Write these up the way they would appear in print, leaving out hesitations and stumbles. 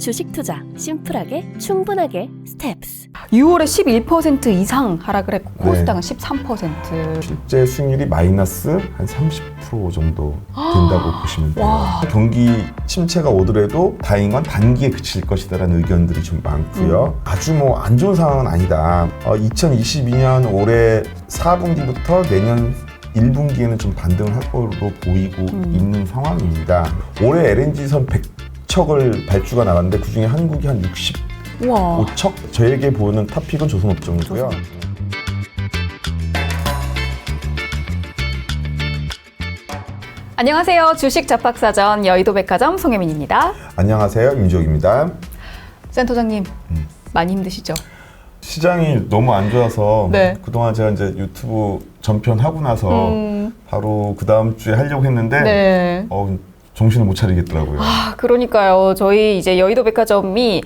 주식 투자 심플하게 충분하게 스텝스. 6월에 11% 이상 하락을 했고 코스닥은 13%. 실제 수익률이 마이너스 한 30% 정도 된다고 보시면 돼요. 경기 침체가 오더라도 다행인 건 단기에 그칠 것이다라는 의견들이 좀 많고요. 아주 뭐 안 좋은 상황은 아니다. 2022년 올해 4분기부터 내년 1분기에는 좀 반등을 할 걸로 보이고 있는 상황입니다. 올해 LNG선 100척을 발주가 나갔는데 그중에 한국이 한 65척? 저에게 보는 탑픽은 조선업종이고요. 안녕하세요. 주식 잡박사전 여의도백화점 송혜민입니다. 안녕하세요. 임지혁입니다. 센터장님 많이 힘드시죠? 시장이 너무 안 좋아서 네. 그동안 제가 이제 유튜브 전편하고 나서 바로 그 다음 주에 하려고 했는데 네. 정신을 못 차리겠더라고요. 그러니까요. 저희 이제 여의도백화점이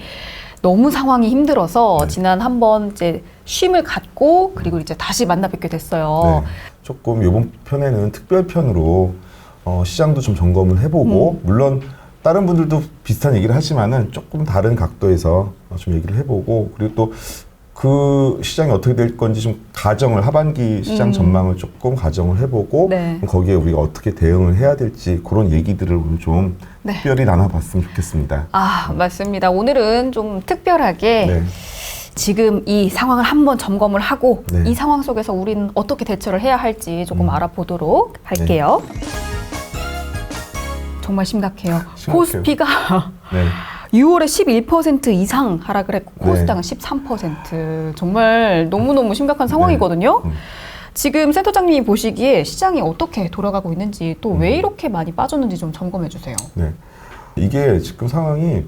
너무 상황이 힘들어서 네. 지난 한번 이제 쉼을 갖고 그리고 이제 다시 만나 뵙게 됐어요. 네. 조금 이번 편에는 특별편으로 시장도 좀 점검을 해보고 물론 다른 분들도 비슷한 얘기를 하지만은 조금 다른 각도에서 좀 얘기를 해보고 그리고 또 그 시장이 어떻게 될 건지 좀 가정을 하반기 시장 전망을 조금 가정을 해보고 네. 거기에 우리가 어떻게 대응을 해야 될지 그런 얘기들을 오늘 좀 네. 특별히 나눠봤으면 좋겠습니다. 맞습니다. 오늘은 좀 특별하게 네. 지금 이 상황을 한번 점검을 하고 네. 이 상황 속에서 우리는 어떻게 대처를 해야 할지 조금 알아보도록 할게요. 정말 심각해요. 심각해요. 코스피가 네. 6월에 11% 이상 하락을 했고 네. 코스닥은 13%. 정말 너무너무 심각한 상황이거든요. 지금 센터장님이 보시기에 시장이 어떻게 돌아가고 있는지 또 왜 이렇게 많이 빠졌는지 좀 점검해 주세요. 네. 이게 지금 상황이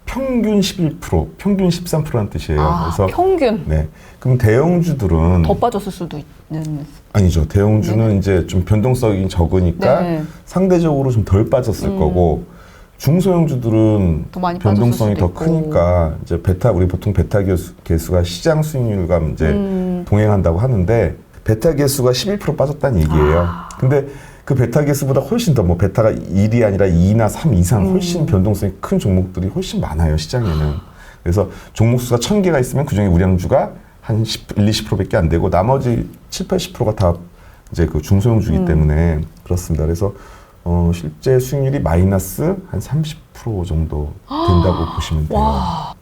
평균 11%, 평균 13%라는 뜻이에요. 그래서 평균 네. 그럼 대형주들은 더 빠졌을 수도 있는. 아니죠. 대형주는 이제 좀 변동성이 적으니까 네. 상대적으로 좀 덜 빠졌을 거고 중소형주들은 더 많이 변동성이 빠졌을 더 수도 있고. 크니까 이제 우리 보통 베타 개수가 시장 수익률과 이제 동행한다고 하는데 베타 개수가 11% 빠졌다는 얘기예요. 근데 그 베타 개수보다 훨씬 더 뭐 베타가 1이 아니라 2나 3 이상 훨씬 변동성이 큰 종목들이 훨씬 많아요, 시장에는. 그래서 종목 수가 1000개가 있으면 그중에 우량주가 한 1, 20%밖에 안 되고 나머지 7, 80%가 다 이제 그 중소형주이기 때문에 그렇습니다. 그래서 실제 수익률이 마이너스 한 30% 정도 된다고 보시면 돼요.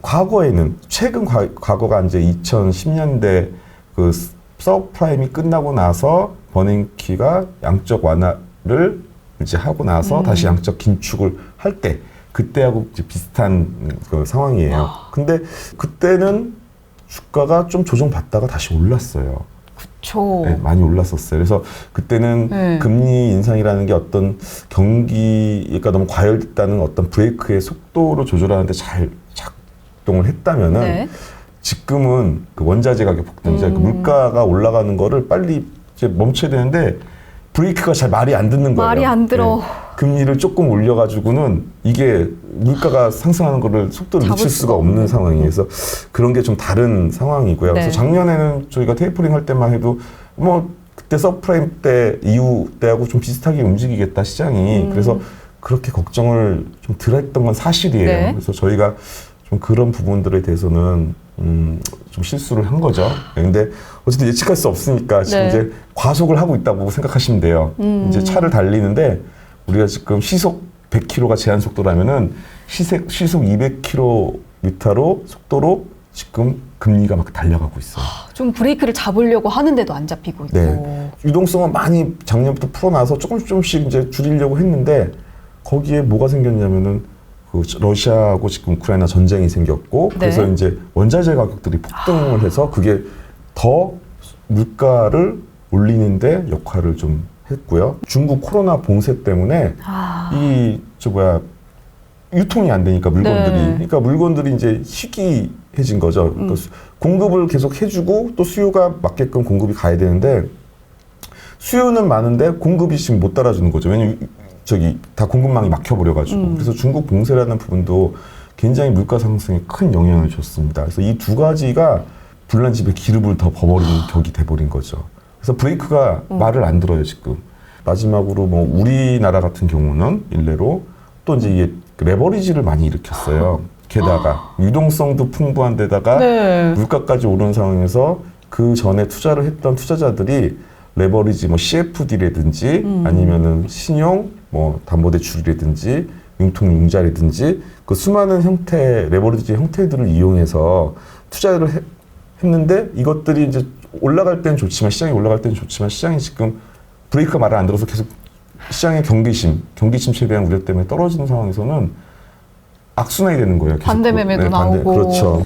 과거에는 최근 과거가 이제 2010년대 그 서브프라임이 끝나고 나서 버냉키가 양적 완화를 이제 하고 나서 다시 양적 긴축을 할 때 그때하고 이제 비슷한 그 상황이에요. 근데 그때는 주가가 좀 조정받다가 다시 올랐어요. 그렇죠. 네, 많이 올랐었어요. 그래서 그때는 금리 인상이라는 게 어떤 경기가 너무 과열됐다는 어떤 브레이크의 속도로 조절하는데 잘 작동을 했다면은 네. 지금은 그 원자재 가격 폭등, 그 물가가 올라가는 거를 빨리 이제 멈춰야 되는데 브레이크가 잘 말이 안 듣는 거예요. 말이 안 들어. 네. 금리를 조금 올려가지고는 이게 물가가 상승하는 거를 속도를 늦출 수가 없는 상황이에요. 그래서 그런 게 좀 다른 상황이고요. 네. 그래서 작년에는 저희가 테이퍼링 할 때만 해도 뭐 그때 서브프라임 때 이후 때하고 좀 비슷하게 움직이겠다 시장이. 그래서 그렇게 걱정을 좀 덜 했던 건 사실이에요. 네. 그래서 저희가 좀 그런 부분들에 대해서는 좀 실수를 한 거죠. 근데 어쨌든 예측할 수 없으니까 지금 네. 이제 과속을 하고 있다고 생각하시면 돼요. 이제 차를 달리는데 우리가 지금 시속 100km가 제한 속도라면은 시속 200km로 속도로 지금 금리가 막 달려가고 있어요. 좀 브레이크를 잡으려고 하는데도 안 잡히고 있고. 네. 유동성은 많이 작년부터 풀어놔서 조금씩 이제 줄이려고 했는데 거기에 뭐가 생겼냐면은 그 러시아하고 지금 우크라이나 전쟁이 생겼고 그래서 이제 원자재 가격들이 폭등을 해서 그게 더 물가를 올리는데 역할을 좀 했고요. 중국 코로나 봉쇄 때문에 유통이 안 되니까 물건들이. 네. 그러니까 물건들이 이제 희귀해진 거죠. 그러니까 공급을 계속 해주고 또 수요가 맞게끔 공급이 가야 되는데 수요는 많은데 공급이 지금 못 따라주는 거죠. 왜냐면 다 공급망이 막혀버려가지고. 그래서 중국 봉쇄라는 부분도 굉장히 물가 상승에 큰 영향을 줬습니다. 그래서 이 두 가지가 불난 집에 기름을 더 버무리는 격이 돼버린 거죠. 그래서 브레이크가 말을 안 들어요, 지금. 마지막으로 뭐 우리나라 같은 경우는 일례로 또 이제 이게 레버리지를 많이 일으켰어요. 게다가 유동성도 풍부한 데다가 네. 물가까지 오른 상황에서 그 전에 투자를 했던 투자자들이 레버리지 뭐 CFD라든지 아니면은 신용 뭐 담보대출이라든지 융통융자라든지 그 수많은 형태 레버리지 형태들을 이용해서 투자를 했는데 이것들이 이제 올라갈 때는 좋지만 시장이 올라갈 때는 좋지만 시장이 지금 브레이크가 말을 안 들어서 계속 시장의 경기 침체에 대한 우려 때문에 떨어지는 상황에서는 악순환이 되는 거예요. 계속. 반대 매매도 나오고. 그렇죠.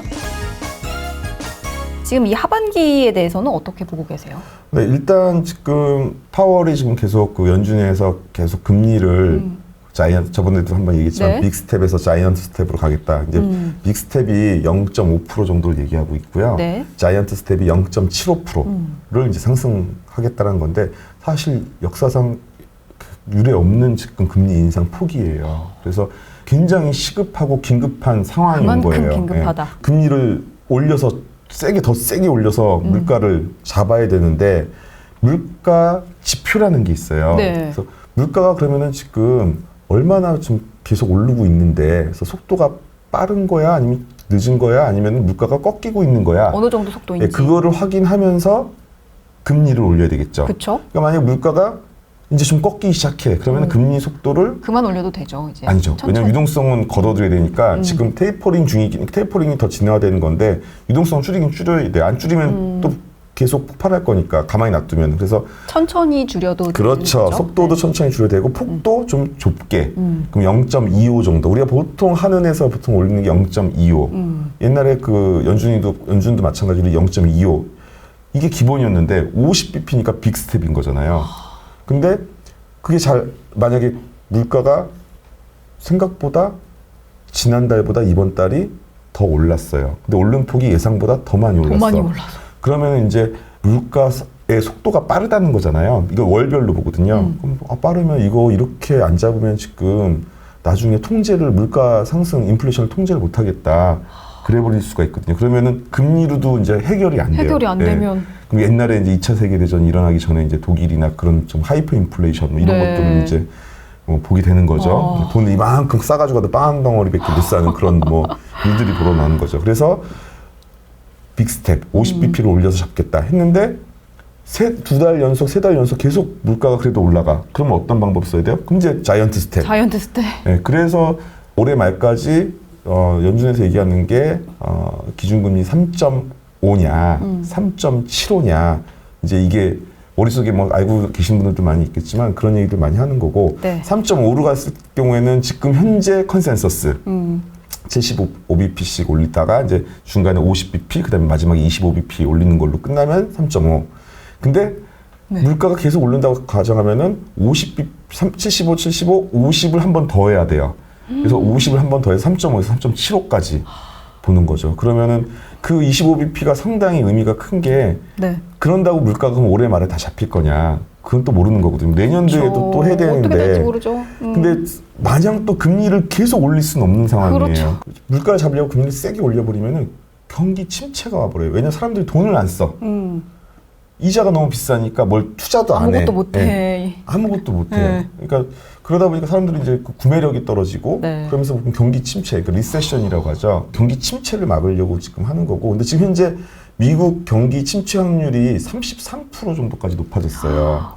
지금 이 하반기에 대해서는 어떻게 보고 계세요? 네, 일단 지금 파월이 지금 계속 그 연준에서 계속 금리를 저번에도 한번 얘기했지만 네. 빅스텝에서 자이언트 스텝으로 가겠다. 이제 빅스텝이 0.5% 정도를 얘기하고 있고요. 네. 자이언트 스텝이 0.75%를 이제 상승하겠다는 건데 사실 역사상 유례 없는 지금 금리 인상 폭이에요. 그래서 굉장히 시급하고 긴급한 상황인 그만큼 거예요. 긴급하다. 예. 금리를 올려서 더 세게 올려서 물가를 잡아야 되는데 물가 지표라는 게 있어요. 네. 그래서 물가가 그러면은 지금 얼마나 좀 계속 오르고 있는데 그래서 속도가 빠른 거야 아니면 늦은 거야 아니면 물가가 꺾이고 있는 거야. 어느 정도 속도인지. 예, 그거를 확인하면서 금리를 올려야 되겠죠. 그렇죠. 그러니까 만약 물가가 이제 좀 꺾이기 시작해. 그러면 금리 속도를 그만 올려도 되죠. 이제. 아니죠. 천천히. 왜냐면 유동성은 걷어들여야 되니까 지금 테이퍼링이 더 진화되는 건데 유동성 줄이긴 줄여야 돼. 안 줄이면 또 계속 폭발할 거니까 가만히 놔두면. 그래서 천천히 줄여도 그렇죠. 되죠? 속도도 네. 천천히 줄여야 되고 폭도 좀 좁게. 그럼 0.25 정도. 우리가 보통 한은에서 보통 올리는 게 0.25. 옛날에 그 연준도 마찬가지로 0.25. 이게 기본이었는데 50bp니까 빅스텝인 거잖아요. 근데 그게 만약에 물가가 생각보다 지난달보다 이번 달이 더 올랐어요. 근데 오른 폭이 예상보다 더 많이 올랐어. 더 많이 올라서. 그러면 이제 물가의 속도가 빠르다는 거잖아요. 이거 월별로 보거든요. 그럼 빠르면 이거 이렇게 안 잡으면 지금 나중에 물가 상승, 인플레이션을 통제를 못 하겠다. 그래버릴 수가 있거든요. 그러면은 금리로도 이제 해결이 안 돼요. 해결이 안 예. 되면. 그럼 옛날에 이제 2차 세계대전이 일어나기 전에 이제 독일이나 그런 좀 하이퍼 인플레이션 뭐 이런 네. 것들을 이제 보게 되는 거죠. 돈을 이만큼 싸가지고 가도 빵 덩어리밖에 못 사는 그런 뭐 일들이 벌어나는 거죠. 그래서 빅스텝 50bp를 올려서 잡겠다 했는데 2달 연속, 3달 연속 계속 물가가 그래도 올라가. 그러면 어떤 방법 써야 돼요? 그럼 이제 자이언트 스텝. 자이언트 스텝. 네, 그래서 올해 말까지 연준에서 얘기하는 게 기준금리 3.5냐, 3.75냐. 이제 이게 머릿속에 뭐 알고 계신 분들도 많이 있겠지만 그런 얘기들 많이 하는 거고 네. 3.5로 갔을 경우에는 지금 현재 컨센서스 75bp씩 올리다가 이제 중간에 50bp 그다음에 마지막에 25bp 올리는 걸로 끝나면 3.5. 근데 네. 물가가 계속 오른다고 가정하면은 75, 50을 한 번 더 해야 돼요. 그래서 50을 한 번 더해서 3.5에서 3.75까지 보는 거죠. 그러면은 그 25bp가 상당히 의미가 큰 게 네. 그런다고 물가가 그럼 올해 말에 다 잡힐 거냐? 그건 또 모르는 거거든요. 내년도에도 또 해야 되는데. 어떻게 될지 모르죠. 근데 마냥 또 금리를 계속 올릴 수는 없는 상황이에요. 그렇죠. 물가를 잡으려고 금리를 세게 올려버리면은 경기 침체가 와버려요. 왜냐면 사람들이 돈을 안 써. 이자가 너무 비싸니까 뭘 투자도 안 해. 아무것도 못해. 네. 아무것도 못해. 네. 그러니까 그러다 보니까 사람들이 이제 그 구매력이 떨어지고 네. 그러면서 보면 경기 침체, 그 리세션이라고 하죠. 경기 침체를 막으려고 지금 하는 거고. 근데 지금 현재 미국 경기 침체 확률이 33% 정도까지 높아졌어요.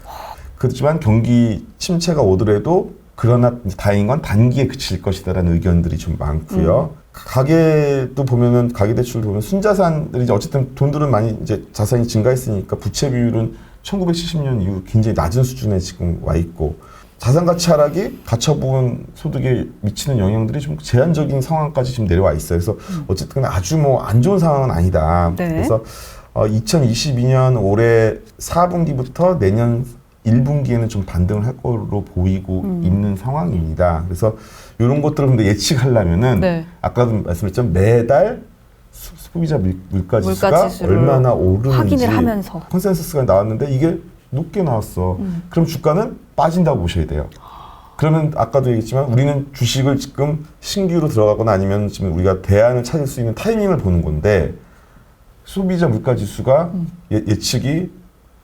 그렇지만 경기 침체가 오더라도 그러나 다행인 건 단기에 그칠 것이다라는 의견들이 좀 많고요. 가계도 보면은 가계 대출도 보면 순자산들이 이제 어쨌든 돈들은 많이 이제 자산이 증가했으니까 부채 비율은 1970년 이후 굉장히 낮은 수준에 지금 와 있고 자산 가치 하락이 가처분 소득에 미치는 영향들이 좀 제한적인 상황까지 지금 내려와 있어요. 그래서 어쨌든 아주 뭐 안 좋은 상황은 아니다. 네. 그래서 2022년 올해 4분기부터 내년 1분기에는 좀 반등을 할 거로 보이고 있는 상황입니다. 그래서 이런 것들을 근데 예측하려면은 네. 아까도 말씀드렸지만 매달 소비자 물가 지수가 지수를 얼마나 오르는지 확인을 하면서. 컨센서스가 나왔는데 이게 높게 나왔어. 그럼 주가는 빠진다고 보셔야 돼요. 그러면 아까도 얘기했지만 우리는 주식을 지금 신규로 들어가거나 아니면 지금 우리가 대안을 찾을 수 있는 타이밍을 보는 건데 소비자 물가 지수가 예측이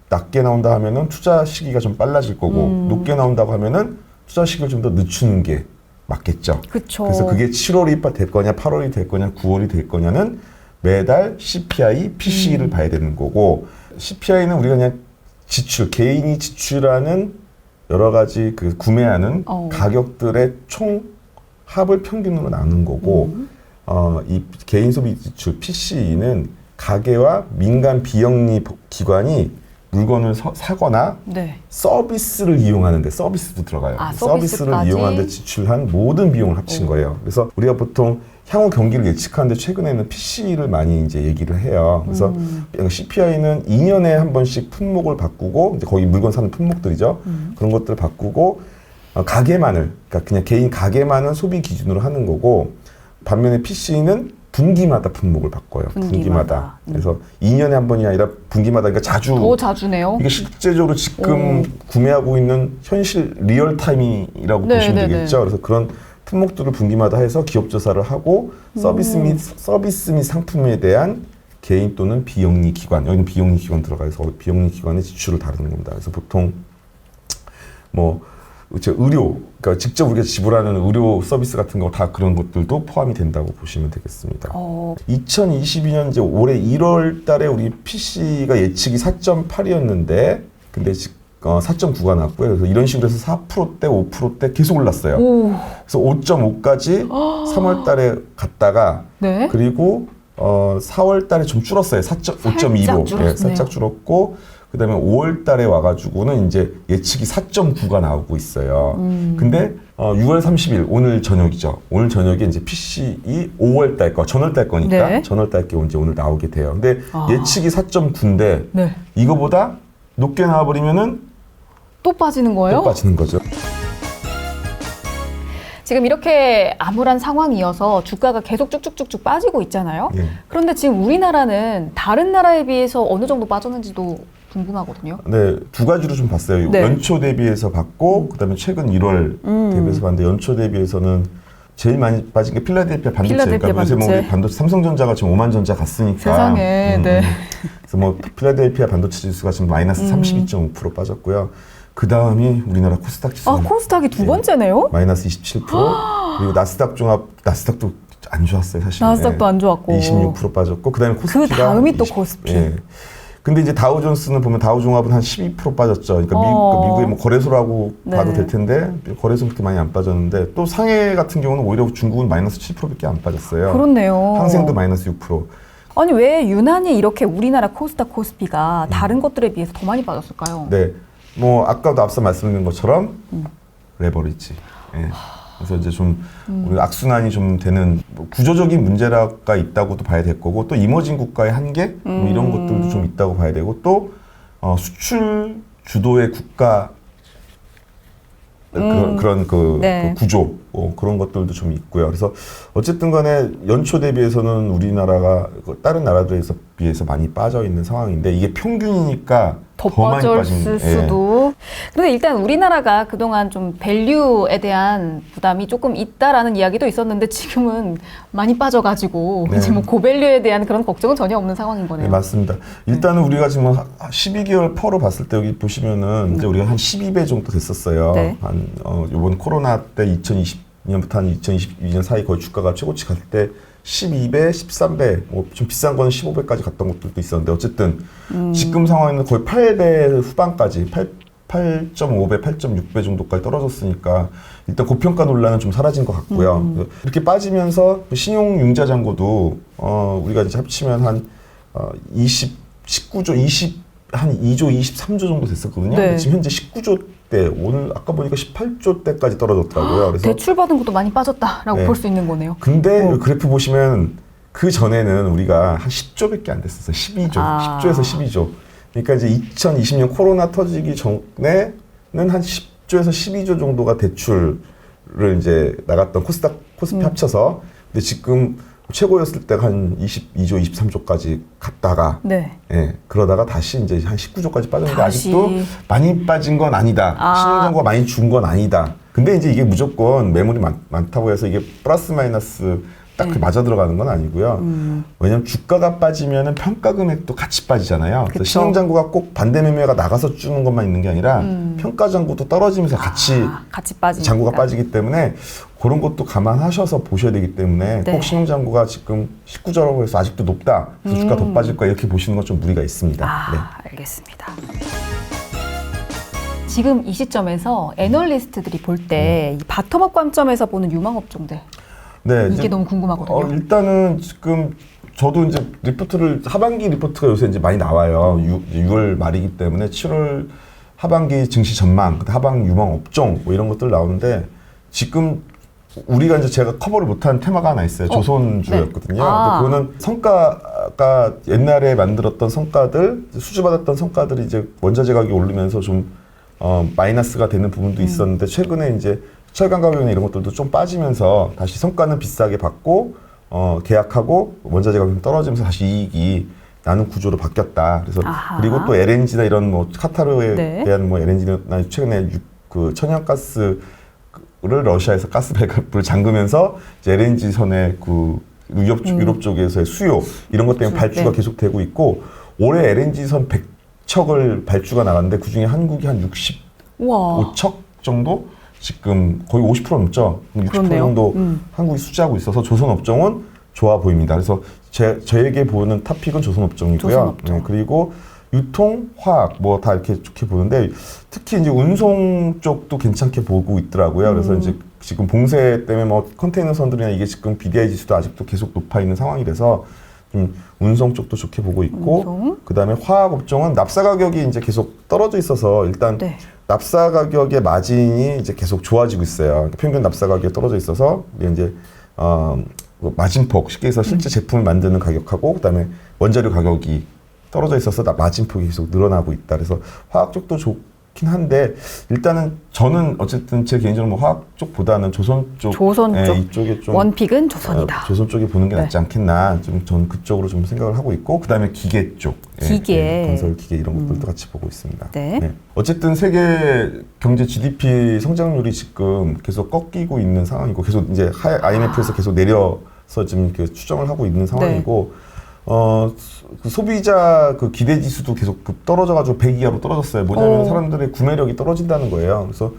낮게 나온다 하면은 투자 시기가 좀 빨라질 거고 높게 나온다고 하면은 투자 시기를 좀 더 늦추는 게 맞겠죠. 그쵸. 그래서 그게 7월이 될 거냐, 8월이 될 거냐, 9월이 될 거냐는 매달 CPI, PCE를 봐야 되는 거고, CPI는 우리가 그냥 지출, 개인이 지출하는 여러 가지 그 구매하는 가격들의 총 합을 평균으로 나눈 거고, 이 개인 소비 지출, PCE는 가계와 민간 비영리 기관이 물건을 사거나 네. 서비스를 이용하는데 서비스도 들어가요. 서비스를 서비스까지? 이용하는데 지출한 모든 비용을 합친 거예요. 그래서 우리가 보통 향후 경기를 예측하는데 최근에는 PC를 많이 이제 얘기를 해요. 그래서 CPI는 2년에 한 번씩 품목을 바꾸고 이제 거기 물건 사는 품목들이죠. 그런 것들을 바꾸고 가계만을 그러니까 그냥 개인 가계만은 소비 기준으로 하는 거고 반면에 PC는 분기마다 품목을 바꿔요. 분기마다. 그래서 2년에 한 번이 아니라 분기마다 그러니까 자주 더 자주네요. 이게 실제적으로 지금 구매하고 있는 현실 리얼타임이라고 보시면 되겠죠. 그래서 그런 품목들을 분기마다 해서 기업 조사를 하고 서비스 및 상품에 대한 개인 또는 비영리 기관, 여기는 비영리 기관 들어가서 비영리 기관의 지출을 다루는 겁니다. 그래서 보통 뭐 의료, 그러니까 직접 우리가 지불하는 의료 서비스 같은 거 다 그런 것들도 포함이 된다고 보시면 되겠습니다. 2022년 이제 올해 1월 달에 우리 PC가 예측이 4.8이었는데, 근데 4.9가 났고요. 그래서 이런 식으로 해서 4%대, 5%대 계속 올랐어요. 그래서 5.5까지 3월 달에 갔다가, 네. 그리고 4월 달에 좀 줄었어요. 5.2로. 네, 살짝 줄었고, 그 다음에 5월 달에 와가지고는 이제 예측이 4.9가 나오고 있어요. 근데 6월 30일, 오늘 저녁이죠. 오늘 저녁에 이제 PC이 5월 달 거, 전월 달 거니까 네. 전월 달 게 이제 오늘 나오게 돼요. 근데 예측이 4.9인데 네. 이거보다 높게 나와버리면은 또 빠지는 거예요? 또 빠지는 거죠. 지금 이렇게 암울한 상황이어서 주가가 계속 쭉쭉쭉쭉 빠지고 있잖아요. 예. 그런데 지금 우리나라는 다른 나라에 비해서 어느 정도 빠졌는지도 궁금하거든요. 네, 두 가지로 좀 봤어요. 네. 연초 대비해서 봤고, 그 다음에 최근 1월 대비해서 봤는데, 연초 대비해서는 제일 많이 빠진 게 필라델피아 반도체. 그러니까 요새 뭐 우리 반도체, 삼성전자가 지금 5만 전자 갔으니까. 세상에, 네. 그래서 뭐 필라델피아 반도체 지수가 지금 마이너스 32.5% 빠졌고요. 그 다음이 우리나라 코스닥 지수. 코스닥이 두 번째네요? 마이너스 27%. 그리고 나스닥 종합, 나스닥도 안 좋았어요, 사실. 나스닥도 안 좋았고. 26% 빠졌고, 그 다음에 코스피가. 그 다음이 또 코스피. 예. 근데 이제 다우존스는 보면 다우종합은 한 12% 빠졌죠. 그러니까 미국의 뭐 거래소라고 봐도 될 텐데 거래소 그렇게 많이 안 빠졌는데 또 상해 같은 경우는 오히려 중국은 마이너스 7%밖에 안 빠졌어요. 그렇네요. 항생도 마이너스 6%. 아니 왜 유난히 이렇게 우리나라 코스닥 코스피가 다른 것들에 비해서 더 많이 빠졌을까요? 네, 뭐 아까도 앞서 말씀드린 것처럼 레버리지. 예. 그래서 이제 좀 우리 악순환이 좀 되는 뭐 구조적인 문제가 있다고도 봐야 될 거고 또 이머징 국가의 한계 뭐 이런 것들도 좀 있다고 봐야 되고 또 수출 주도의 국가 그런 그 구조 그런 것들도 좀 있고요. 그래서 어쨌든 간에 연초 대비해서는 우리나라가 다른 나라들에 비해서 많이 빠져 있는 상황인데 이게 평균이니까 더 많이 빠졌을 수도. 그런데 일단 우리나라가 그동안 좀 밸류에 대한 부담이 조금 있다라는 이야기도 있었는데 지금은 많이 빠져가지고 이제 뭐 고밸류에 대한 그런 걱정은 전혀 없는 상황인 거네요. 네, 맞습니다. 일단은 우리가 지금 12개월 퍼로 봤을 때 여기 보시면은 이제 우리가 한 12배 정도 됐었어요. 네. 한 요번 코로나 때 2020년부터 한 2022년 사이 거의 주가가 최고치 갈 때 12배, 13배, 뭐 좀 비싼 거는 15배까지 갔던 것들도 있었는데 어쨌든 지금 상황에는 거의 8배 후반까지 8.5배, 8.6배 정도까지 떨어졌으니까 일단 고평가 논란은 좀 사라진 것 같고요. 이렇게 빠지면서 신용융자 잔고도 우리가 이제 합치면 한 한 2조, 23조 정도 됐었거든요. 근데 지금 현재 19조 대 오늘 아까 보니까 18조 대까지 떨어졌더라고요. 그래서 대출 받은 것도 많이 빠졌다라고 볼 수 있는 거네요. 근데 그래프 보시면 그 전에는 우리가 한 10조밖에 안 됐었어요. 12조, 10조에서 12조. 그러니까 이제 2020년 코로나 터지기 전에는 한 10조에서 12조 정도가 대출을 이제 나갔던 코스피 합쳐서. 근데 지금 최고였을 때가 한 22조, 23조까지 갔다가 그러다가 다시 이제 한 19조까지 빠졌는데 아직도 많이 빠진 건 아니다. 신용정보가 많이 준 건 아니다. 근데 이제 이게 무조건 매물이 많다고 해서 이게 플러스 마이너스 딱 맞아 들어가는 건 아니고요. 왜냐면 주가가 빠지면은 평가 금액도 같이 빠지잖아요. 그래서 신용장구가 꼭 반대 매매가 나가서 주는 것만 있는 게 아니라 평가 장구도 떨어지면서 같이 빠지니까. 장구가 빠지기 때문에 그런 것도 감안하셔서 보셔야 되기 때문에 네. 꼭 신용잔고가 지금 19조라고 해서 아직도 높다. 그래서 주가 더 빠질 거야. 이렇게 보시는 건 좀 무리가 있습니다. 네. 알겠습니다. 지금 이 시점에서 애널리스트들이 볼 때 이 바텀업 관점에서 보는 유망업종들 네, 이게 너무 궁금하거든요. 일단은 지금 저도 이제 리포트를 하반기 리포트가 요새 이제 많이 나와요. 6월 말이기 때문에 7월 하반기 증시 전망, 하반기 유망 업종 뭐 이런 것들 나오는데 지금 우리가 이제 제가 커버를 못한 테마가 하나 있어요. 조선주였거든요. 네. 아. 근데 그거는 성과가 옛날에 만들었던 성과들, 수주받았던 성과들이 이제 원자재 가격이 오르면서 좀 마이너스가 되는 부분도 있었는데 최근에 이제 철강 가격이나 이런 것들도 좀 빠지면서 다시 성과는 비싸게 받고 계약하고 원자재 가격이 떨어지면서 다시 이익이 나는 구조로 바뀌었다. 그래서 아하. 그리고 또 LNG나 이런 뭐 카타르에 네. 대한 뭐 LNG나 최근에 그 천연가스를 러시아에서 가스 배급을 잠그면서 이제 LNG 선의 그 유럽 쪽에서의 수요 이런 것 때문에 발주가 네. 계속되고 있고 올해 LNG 선 100척을 발주가 나갔는데 그 중에 한국이 한 65척 정도 지금 거의 50% 넘죠. 60% 그렇네요. 정도 한국이 수주하고 있어서 조선업종은 좋아 보입니다. 그래서 저에게 보는 탑픽은 조선업종이고요. 조선업종. 네, 그리고 유통, 화학 뭐 다 이렇게 좋게 보는데 특히 이제 운송 쪽도 괜찮게 보고 있더라고요. 그래서 이제 지금 봉쇄 때문에 뭐 컨테이너 선들이나 이게 지금 BDI 지수도 아직도 계속 높아 있는 상황이 돼서 좀 운송 쪽도 좋게 보고 있고 운송. 그다음에 화학 업종은 납사 가격이 이제 계속 떨어져 있어서 일단 네. 납사 가격의 마진이 이제 계속 좋아지고 있어요. 평균 납사 가격이 떨어져 있어서 이제 뭐 마진폭 쉽게 해서 실제 제품을 만드는 가격하고 그다음에 원자료 가격이 떨어져 있어서 마진폭이 계속 늘어나고 있다. 그래서 화학 쪽도 좋긴 한데 일단은 저는 어쨌든 제 개인적으로 뭐 화학 쪽보다는 조선 쪽, 이쪽에 좀 원픽은 조선이다. 조선 쪽에 보는 게 네. 낫지 않겠나. 좀 저는 그쪽으로 좀 생각을 하고 있고 그다음에 기계 쪽, 기계. 건설 기계 이런 것들도 같이 보고 있습니다. 네. 어쨌든 세계 경제 GDP 성장률이 지금 계속 꺾이고 있는 상황이고 계속 이제 IMF에서 계속 내려서 지금 이렇게 추정을 하고 있는 상황이고. 그 소비자 그 기대 지수도 계속 떨어져가지고 100 이하로 떨어졌어요. 뭐냐면 사람들의 구매력이 떨어진다는 거예요. 그래서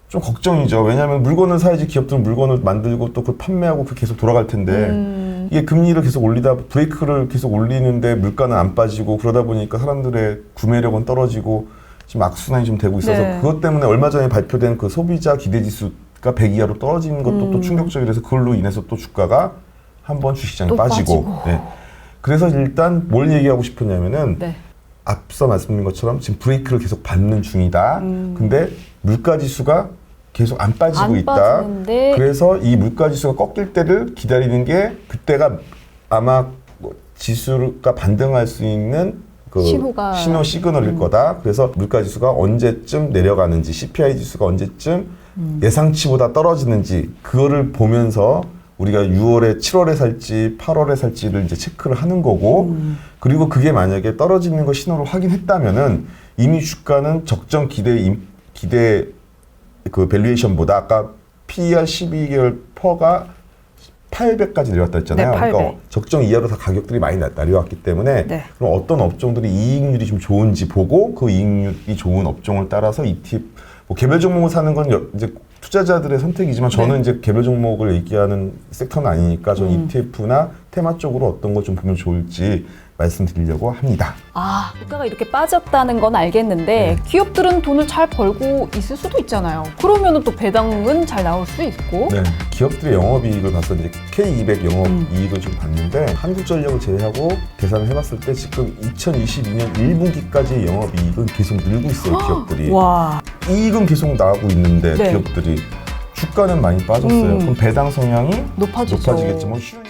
좀 걱정이죠. 왜냐하면 물건을 사야지 기업들은 물건을 만들고 또 그 판매하고 그 계속 돌아갈 텐데 이게 금리를 계속 올리다 브레이크를 계속 올리는데 물가는 안 빠지고 그러다 보니까 사람들의 구매력은 떨어지고 지금 악순환이 좀 되고 있어서 네. 그것 때문에 얼마 전에 발표된 그 소비자 기대 지수가 100 이하로 떨어지는 것도 또 충격적이라서 그걸로 인해서 또 주가가 한번 주식시장에 또 빠지고. 네. 그래서 일단 뭘 얘기하고 싶었냐면은 네. 앞서 말씀드린 것처럼 지금 브레이크를 계속 밟는 중이다. 근데 물가 지수가 계속 안 빠지고 안 있다. 빠지는데 그래서 이 물가 지수가 꺾일 때를 기다리는 게 그때가 아마 뭐 지수가 반등할 수 있는 그 신호 시그널일 거다. 그래서 물가 지수가 언제쯤 내려가는지 CPI 지수가 언제쯤 예상치보다 떨어지는지 그거를 보면서 우리가 6월에 7월에 살지 8월에 살지를 이제 체크를 하는 거고 그리고 그게 만약에 떨어지는 거 신호를 확인했다면은 이미 주가는 적정 기대 그 밸류에이션보다 아까 PER 12개월 퍼가 800까지 내려왔다 했잖아요. 네, 800. 그러니까 적정 이하로 다 가격들이 많이 내려왔기 때문에 네. 그럼 어떤 업종들이 이익률이 좀 좋은지 보고 그 이익률이 좋은 업종을 따라서 ETF 뭐 개별 종목을 사는 건 이제 투자자들의 선택이지만 저는 이제 개별 종목을 얘기하는 섹터는 아니니까 저는 ETF나 테마 쪽으로 어떤 거 좀 보면 좋을지 말씀드리려고 합니다. 아, 물가가 이렇게 빠졌다는 건 알겠는데 기업들은 돈을 잘 벌고 있을 수도 있잖아요. 그러면은 또 배당은 잘 나올 수 있고. 네, 기업들의 영업이익을 봐서 이제 K200 영업이익을 좀 봤는데 한국전력을 제외하고 계산을 해봤을 때 지금 2022년 1분기까지의 영업이익은 계속 늘고 있어요, 기업들이. 와. 이익은 계속 나오고 있는데 네. 기업들이 주가는 많이 빠졌어요. 그럼 배당 성향이 높아지죠. 높아지겠지. 뭐 쉬운